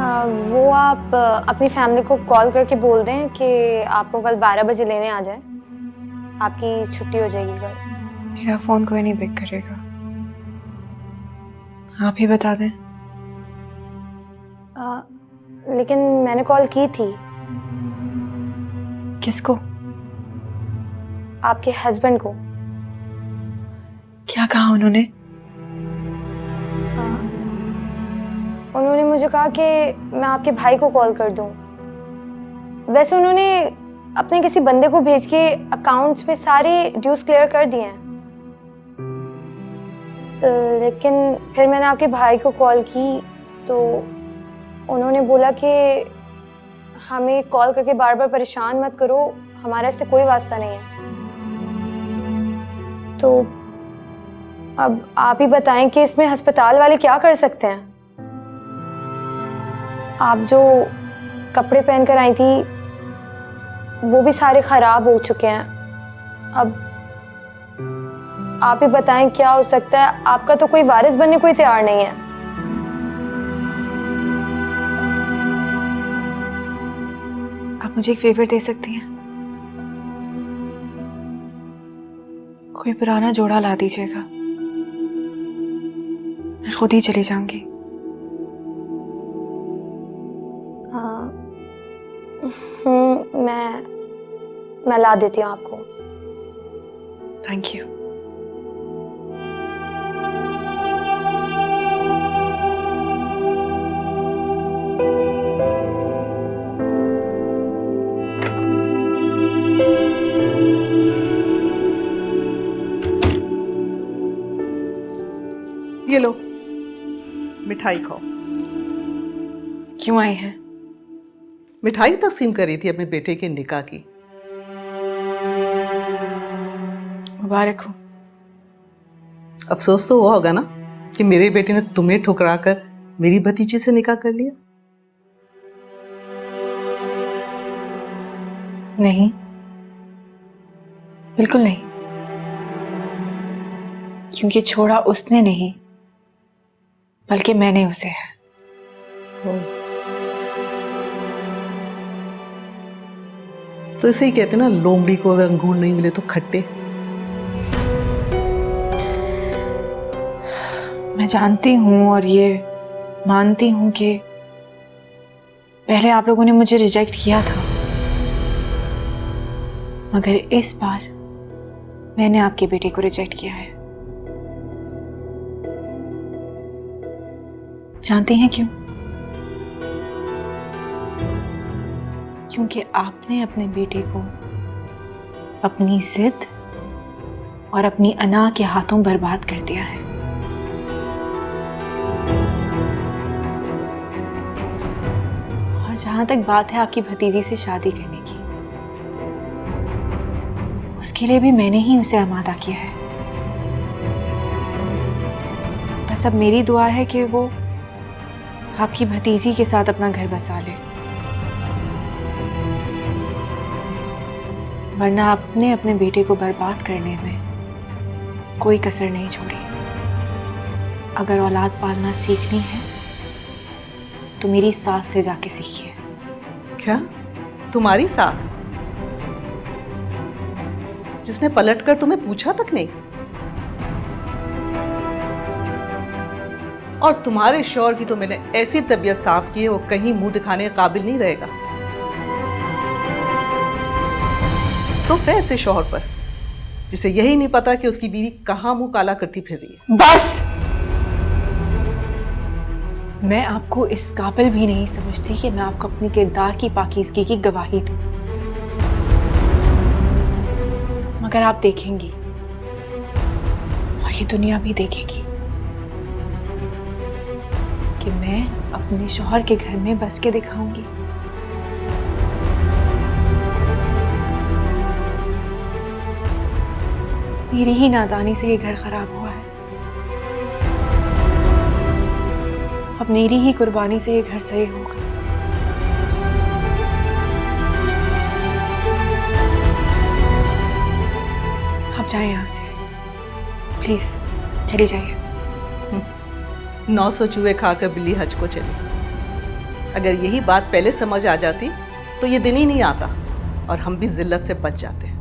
वो आप अपनी फैमिली को कॉल करके बोल दें कि आपको कल 12 बजे लेने आ जाए। आपकी छुट्टी हो जाएगी कल। मेरा फोन कोई नहीं पिक करेगा, आप ही बता दें। लेकिन मैंने कॉल की थी। किसको? आपके हस्बैंड को। क्या कहा उन्होंने? उन्होंने मुझे कहा कि मैं आपके भाई को कॉल कर दूं। वैसे उन्होंने अपने किसी बंदे को भेज के अकाउंट्स पे सारे ड्यूज क्लियर कर दिए हैं, लेकिन फिर मैंने आपके भाई को कॉल की तो उन्होंने बोला कि हमें कॉल करके बार बार परेशान मत करो, हमारा इससे कोई वास्ता नहीं है। तो अब आप ही बताएं कि इसमें अस्पताल वाले क्या कर सकते हैं। आप जो कपड़े पहन कर आई थी वो भी सारे खराब हो चुके हैं। अब आप ही बताएं क्या हो सकता है। आपका तो कोई वारिस बनने को ही तैयार नहीं है। आप मुझे एक फेवर दे सकती हैं? कोई पुराना जोड़ा ला दीजिएगा, मैं खुद ही चली जाऊंगी। मैं ला देती हूँ आपको। Thank you. ये लो मिठाई खाओ। क्यों आई हैं? मिठाई तकसीम करी थी अपने बेटे के निकाह की। मुबारक हो। अफसोस तो हुआ होगा ना कि मेरे बेटे ने तुम्हें ठुकरा कर मेरी भतीजी से निकाह कर लिया। नहीं, बिल्कुल नहीं। क्योंकि छोड़ा उसने नहीं बल्कि मैंने उसे है। तो इसे ही कहते ना, लोमड़ी को अगर अंगूर नहीं मिले तो खट्टे। मैं जानती हूं और ये मानती हूं कि पहले आप लोगों ने मुझे रिजेक्ट किया था, मगर इस बार मैंने आपके बेटे को रिजेक्ट किया है। जानती हैं क्यों? क्योंकि आपने अपने बेटे को अपनी जिद और अपनी अना के हाथों बर्बाद कर दिया है। और जहां तक बात है आपकी भतीजी से शादी करने की, उसके लिए भी मैंने ही उसे आमादा किया है। बस अब मेरी दुआ है कि वो आपकी भतीजी के साथ अपना घर बसा ले, वरना आपने अपने बेटे को बर्बाद करने में कोई कसर नहीं छोड़ी। अगर औलाद पालना सीखनी है तो मेरी सास से जाके सीखिए। क्या तुम्हारी सास, जिसने पलटकर तुम्हें पूछा तक नहीं? और तुम्हारे शौहर की तो मैंने ऐसी तबीयत साफ की है, वो कहीं मुंह दिखाने के काबिल नहीं रहेगा। तो फिर ऐसे शौहर पर जिसे यही नहीं पता कि उसकी बीवी कहां मुंह काला करती फिर रही है। बस, मैं आपको इस काबिल भी नहीं समझती कि मैं आपको अपनी किरदार की पाकीज़गी की गवाही दूं, मगर आप देखेंगी और ये दुनिया भी देखेगी कि मैं अपने शौहर के घर में बस के दिखाऊंगी। मेरी ही नादानी से ये घर खराब हुआ है, अब मेरी ही कुर्बानी से ये घर सही होगा। आप जाएं यहाँ से, प्लीज चली जाइए। 900 चूहे खाकर बिल्ली हज को चली। अगर यही बात पहले समझ आ जाती तो ये दिन ही नहीं आता और हम भी जिल्लत से बच जाते।